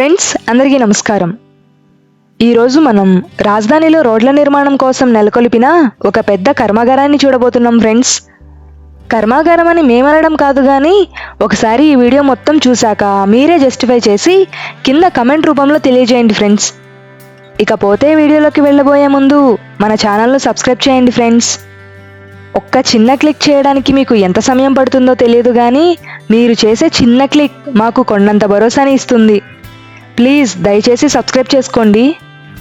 Friends అందరికీ నమస్కారం. ఈరోజు మనం రాజధానిలో రోడ్ల నిర్మాణం కోసం నెలకొల్పిన ఒక పెద్ద కర్మాగారాన్ని చూడబోతున్నాం ఫ్రెండ్స్. కర్మాగారం అని మేమనడం కాదు కానీ ఒకసారి ఈ వీడియో మొత్తం చూశాక మీరే జస్టిఫై చేసి కింద కమెంట్ రూపంలో తెలియజేయండి ఫ్రెండ్స్. ఇకపోతే వీడియోలోకి వెళ్ళబోయే ముందు మన ఛానల్ను సబ్స్క్రైబ్ చేయండి ఫ్రెండ్స్. ఒక్క చిన్న క్లిక్ చేయడానికి మీకు ఎంత సమయం పడుతుందో తెలియదు కానీ మీరు చేసే చిన్న క్లిక్ మాకు కొండంత భరోసాని ఇస్తుంది. ప్లీజ్ దయచేసి సబ్స్క్రైబ్ చేసుకోండి.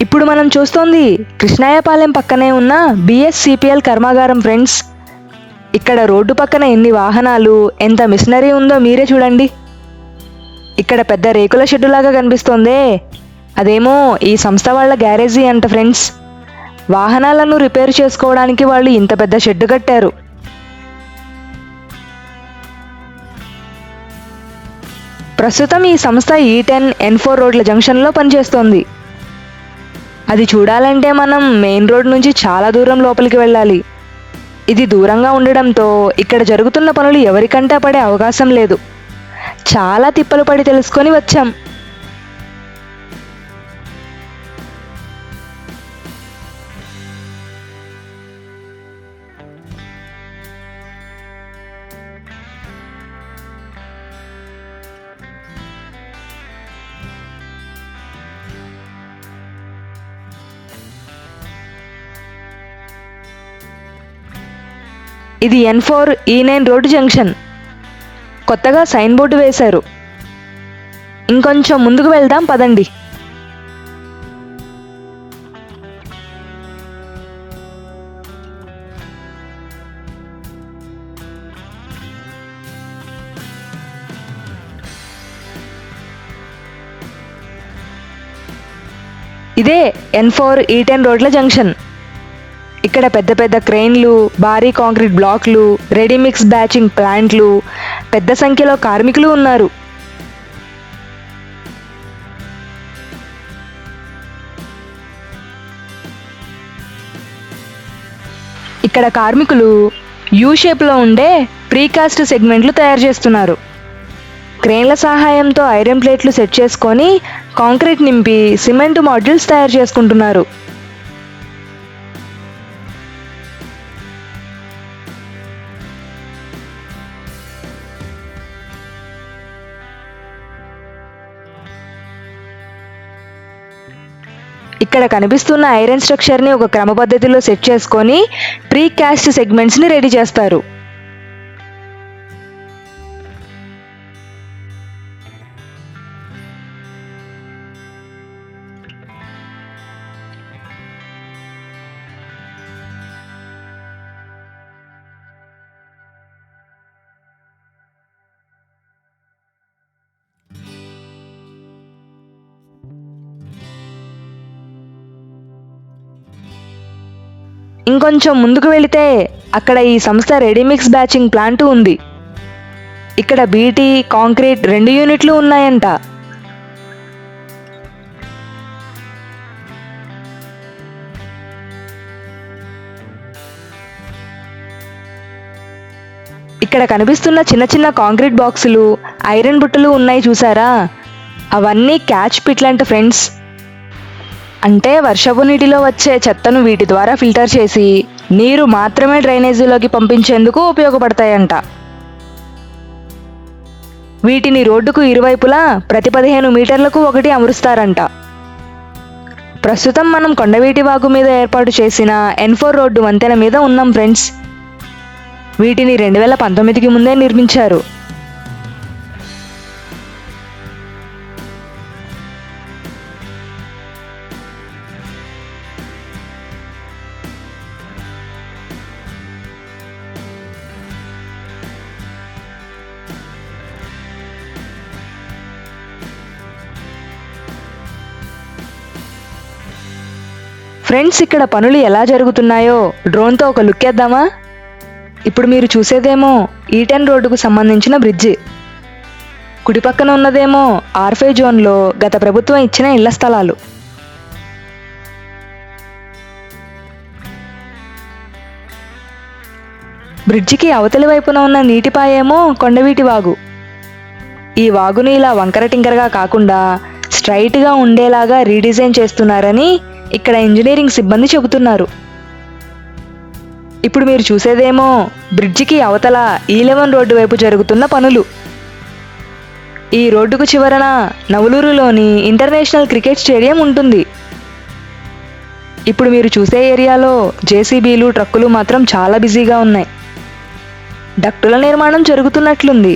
ఇప్పుడు మనం చూస్తోంది కృష్ణాయపాలెం పక్కనే ఉన్న బిఎస్సిపిఎల్ కర్మాగారం ఫ్రెండ్స్. ఇక్కడ రోడ్డు పక్కన ఎన్ని వాహనాలు, ఎంత మిషనరీ ఉందో మీరే చూడండి. ఇక్కడ పెద్ద రేకుల షెడ్డులాగా కనిపిస్తోందే, అదేమో ఈ సంస్థ వాళ్ళ గ్యారేజీ అంట ఫ్రెండ్స్. వాహనాలను రిపేర్ చేసుకోవడానికి వాళ్ళు ఇంత పెద్ద షెడ్డు కట్టారు. ప్రస్తుతం ఈ సంస్థ E10 N4 రోడ్ల జంక్షన్లో పనిచేస్తోంది. అది చూడాలంటే మనం మెయిన్ రోడ్ నుంచి చాలా దూరం లోపలికి వెళ్ళాలి. ఇది దూరంగా ఉండడంతో ఇక్కడ జరుగుతున్న పనులు ఎవరికంటా పడే అవకాశం లేదు. చాలా తిప్పలు పడి తెలుసుకొని వచ్చాం. ఇది N4 E9 రోడ్డు జంక్షన్. కొత్తగా సైన్ బోర్డు వేశారు. ఇంకొంచెం ముందుకు వెళ్దాం పదండి. ఇదే N4 E10 రోడ్ల జంక్షన్. ఇక్కడ పెద్ద పెద్ద క్రెయిన్లు, భారీ కాంక్రీట్ బ్లాక్లు, రెడీమిక్స్ బ్యాచింగ్ ప్లాంట్లు, పెద్ద సంఖ్యలో కార్మికులు ఉన్నారు. ఇక్కడ కార్మికులు యూ షేప్లో ఉండే ప్రీకాస్ట్ సెగ్మెంట్లు తయారు చేస్తున్నారు. క్రెయిన్ల సహాయంతో ఐరన్ ప్లేట్లు సెట్ చేసుకొని కాంక్రీట్ నింపి సిమెంట్ మాడ్యూల్స్ తయారు చేసుకుంటున్నారు. ఇక్కడ కనిపిస్తున్న ఐరన్ స్ట్రక్చర్ని ఒక క్రమ పద్ధతిలో సెట్ చేసుకొని ప్రీ కాస్ట్ సెగ్మెంట్స్ని రెడీ చేస్తారు. ఇంకొంచెం ముందుకు వెళితే అక్కడ ఈ సంస్థ రెడీమిక్స్ బ్యాచింగ్ ప్లాంట్ ఉంది. ఇక్కడ బీటీ, కాంక్రీట్ 2 యూనిట్లు ఉన్నాయంట. ఇక్కడ కనిపిస్తున్న చిన్న చిన్న కాంక్రీట్ బాక్సులు, ఐరన్ బుట్టలు ఉన్నాయి చూసారా, అవన్నీ క్యాచ్ పిట్లంట ఫ్రెండ్స్. అంటే వర్షపు నీటిలో వచ్చే చెత్తను వీటి ద్వారా ఫిల్టర్ చేసి నీరు మాత్రమే డ్రైనేజీలోకి పంపించేందుకు ఉపయోగపడతాయంట. వీటిని రోడ్డుకు ఇరువైపులా ప్రతి 15 మీటర్లకు ఒకటి అమరుస్తారంట. ప్రస్తుతం మనం కొండవీటి వాగు మీద ఏర్పాటు చేసిన N4 రోడ్డు వంతెన మీద ఉన్నాం ఫ్రెండ్స్. వీటిని 2019కి ముందే నిర్మించారు. ఫ్రెండ్స్, ఇక్కడ పనులు ఎలా జరుగుతున్నాయో డ్రోన్తో ఒక లుక్ వేద్దామా? ఇప్పుడు మీరు చూసేదేమో E10 రోడ్డుకు సంబంధించిన బ్రిడ్జి. కుడి పక్కన ఉన్నదేమో R5 జోన్లో గత ప్రభుత్వం ఇచ్చిన ఇళ్ల స్థలాలు. బ్రిడ్జికి అవతలి వైపున ఉన్న నీటిపాయేమో కొండవీటి వాగు. ఈ వాగుని ఇలా వంకర టింకరగా కాకుండా స్ట్రైట్గా ఉండేలాగా రీడిజైన్ చేస్తున్నారని ఇక్కడ ఇంజనీరింగ్ సిబ్బంది చెబుతున్నారు. ఇప్పుడు మీరు చూసేదేమో బ్రిడ్జికి అవతల E11 రోడ్డు వైపు జరుగుతున్న పనులు. ఈ రోడ్డుకు చివరన నవలూరులోని ఇంటర్నేషనల్ క్రికెట్ స్టేడియం ఉంటుంది. ఇప్పుడు మీరు చూసే ఏరియాలో జేసీబీలు, ట్రక్కులు మాత్రం చాలా బిజీగా ఉన్నాయి. డక్టుల నిర్మాణం జరుగుతున్నట్లుంది.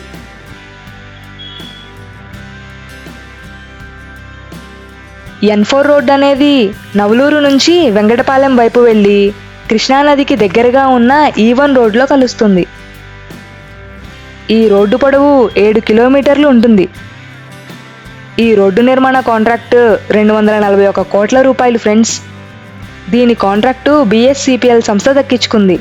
N4 రోడ్డు అనేది నవలూరు నుంచి వెంకటపాలెం వైపు వెళ్ళి కృష్ణానదికి దగ్గరగా ఉన్న E1 రోడ్లో కలుస్తుంది. ఈ రోడ్డు పొడవు 7 కిలోమీటర్లు ఉంటుంది. ఈ రోడ్డు నిర్మాణ కాంట్రాక్టు 241 కోట్ల రూపాయలు ఫ్రెండ్స్. దీని కాంట్రాక్టు BSCPL సంస్థ దక్కించుకుంది.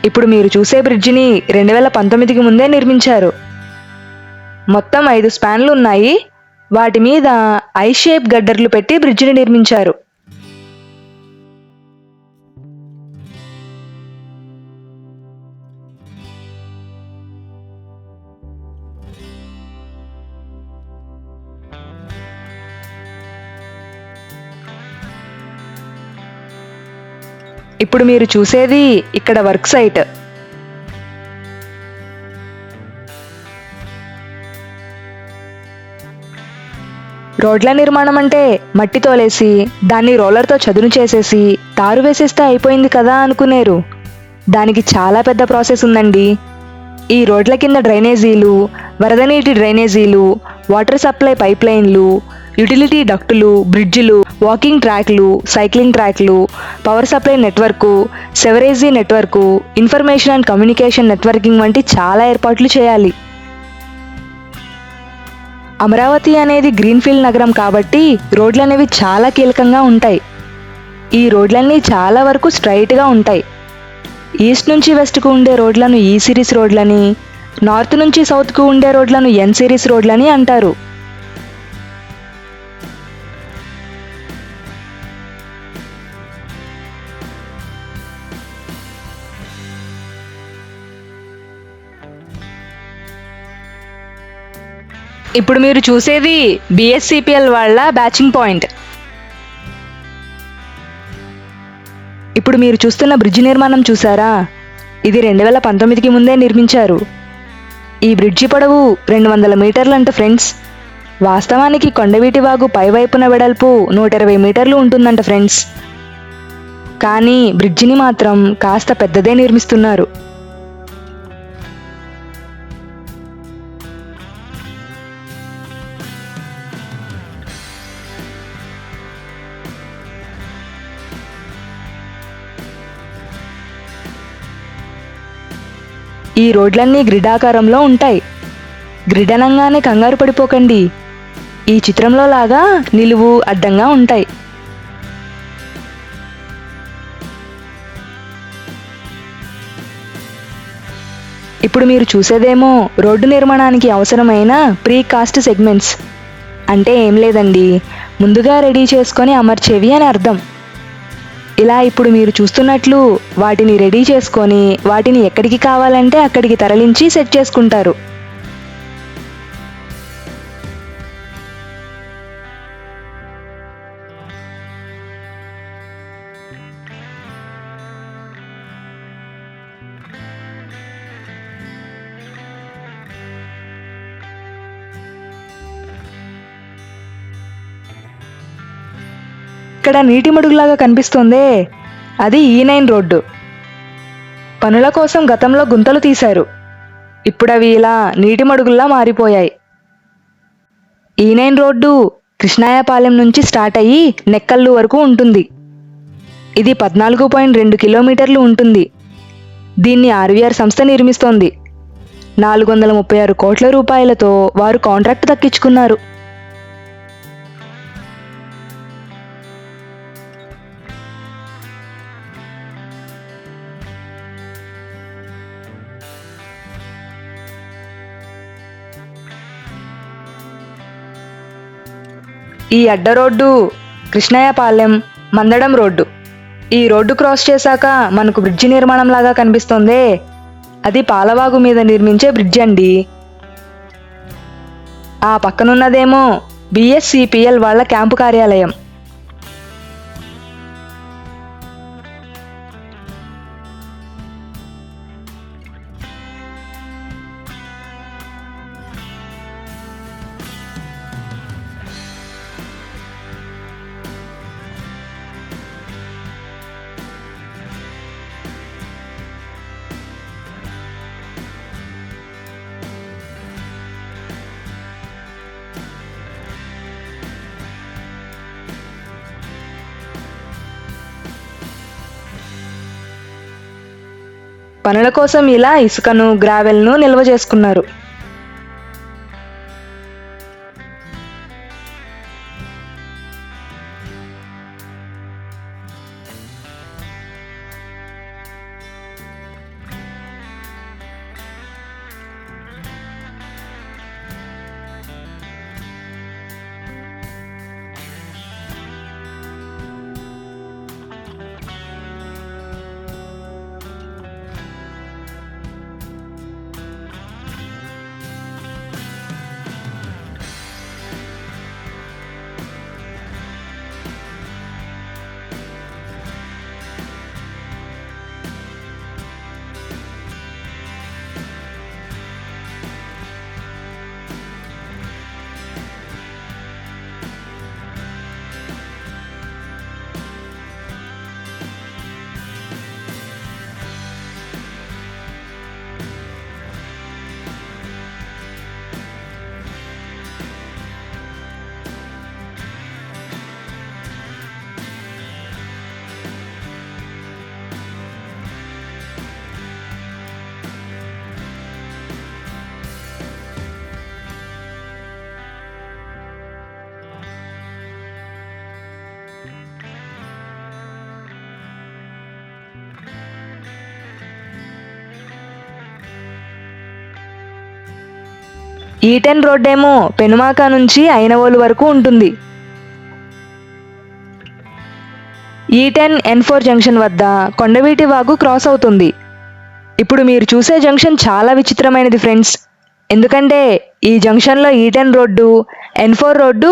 ఇప్పుడు మీరు చూసే బ్రిడ్జిని 2019కి ముందే నిర్మించారు. మొత్తం 5 స్పాన్లు ఉన్నాయి. వాటి మీద ఐ షేప్ గడ్డర్లు పెట్టి బ్రిడ్జిని నిర్మించారు. ఇప్పుడు మీరు చూసేది ఇక్కడ వర్క్ సైట్. రోడ్ల నిర్మాణం అంటే మట్టి తోలేసి దాన్ని రోలర్తో చదును చేసేసి తారు వేసేస్తే అయిపోయింది కదా అనుకునేరు. దానికి చాలా పెద్ద ప్రాసెస్ ఉందండి. ఈ రోడ్ల కింద డ్రైనేజీలు, వరద నీటి డ్రైనేజీలు, వాటర్ సప్లై పైప్ లైన్లు, యుటిలిటీ డక్టులు, బ్రిడ్జిలు, వాకింగ్ ట్రాక్లు, సైక్లింగ్ ట్రాక్లు, power supply network, sewerage network, information and communication networking వంటి చాలా ఏర్పాట్లు చేయాలి. అమరావతి అనేది గ్రీన్ఫీల్డ్ నగరం కాబట్టి రోడ్లు అనేవి చాలా కీలకంగా ఉంటాయి. ఈ రోడ్లన్నీ చాలా వరకు స్ట్రైట్గా ఉంటాయి. ఈస్ట్ నుంచి వెస్ట్కు ఉండే రోడ్లను E సిరీస్ రోడ్లని, నార్త్ నుంచి సౌత్కు ఉండే రోడ్లను N సిరీస్ రోడ్లని అంటారు. ఇప్పుడు మీరు చూసేది BSCPL వాళ్ళ బ్యాచింగ్ పాయింట్. ఇప్పుడు మీరు చూస్తున్న బ్రిడ్జి నిర్మాణం చూసారా? ఇది 2019కి ముందే నిర్మించారు. ఈ బ్రిడ్జి పొడవు 200 మీటర్లంట ఫ్రెండ్స్. వాస్తవానికి కొండవీటి వాగు పైవైపున వెడల్పు 120 మీటర్లు ఉంటుందంట ఫ్రెండ్స్. కానీ బ్రిడ్జిని మాత్రం కాస్త పెద్దదే నిర్మిస్తున్నారు. ఈ రోడ్లన్నీ గ్రిడ్ ఆకారంలో ఉంటాయి. గ్రిడ్ అనగానే కంగారు పడిపోకండి. ఈ చిత్రంలో లాగా నిలువు, అడ్డంగా ఉంటాయి. ఇప్పుడు మీరు చూసేదేమో రోడ్డు నిర్మాణానికి అవసరమైన ప్రీ కాస్ట్ సెగ్మెంట్స్. అంటే ఏం లేదండి, ముందుగా రెడీ చేసుకొని అమర్చేవి అని అర్థం. ఇలా ఇప్పుడు మీరు చూస్తున్నట్లు వాటిని రెడీ చేసుకొని వాటిని ఎక్కడికి కావాలంటే అక్కడికి తరలించి సెట్ చేసుకుంటారు. ఇక్కడ నీటి మడుగులాగా కనిపిస్తోందే, అది E9 రోడ్డు. పనుల కోసం గతంలో గుంతలు తీశారు. ఇప్పుడు అవి ఇలా నీటి మడుగుల్లా మారిపోయాయి. E9 రోడ్డు కృష్ణాయపాలెం నుంచి స్టార్ట్ అయ్యి నెక్కల్లు వరకు ఉంటుంది. ఇది 14.2 కిలోమీటర్లు ఉంటుంది. దీన్ని RVR సంస్థ నిర్మిస్తోంది. 436 కోట్ల రూపాయలతో వారు కాంట్రాక్ట్ దక్కించుకున్నారు. ఈ అడ్డ రోడ్డు కృష్ణయ్యపాలెం మందడం రోడ్డు. ఈ రోడ్డు క్రాస్ చేశాక మనకు బ్రిడ్జి నిర్మాణం లాగా కనిపిస్తోందే, అది పాలవాగు మీద నిర్మించే బ్రిడ్జ్ అండి. ఆ పక్కనున్నదేమో బిఎస్సిపిఎల్ వాళ్ళ క్యాంపు కార్యాలయం. పనుల కోసం ఇలా ఇసుకను గ్రావెల్ను నిల్వ చేసుకున్నారు. E10 రోడ్డేమో పెనుమాక నుంచి అయినవోలు వరకు ఉంటుంది. E10 N4 జంక్షన్ వద్ద కొండవీటి వాగు క్రాస్ అవుతుంది. ఇప్పుడు మీరు చూసే జంక్షన్ చాలా విచిత్రమైనది ఫ్రెండ్స్, ఎందుకంటే ఈ జంక్షన్లో E10 రోడ్డు N4 రోడ్డు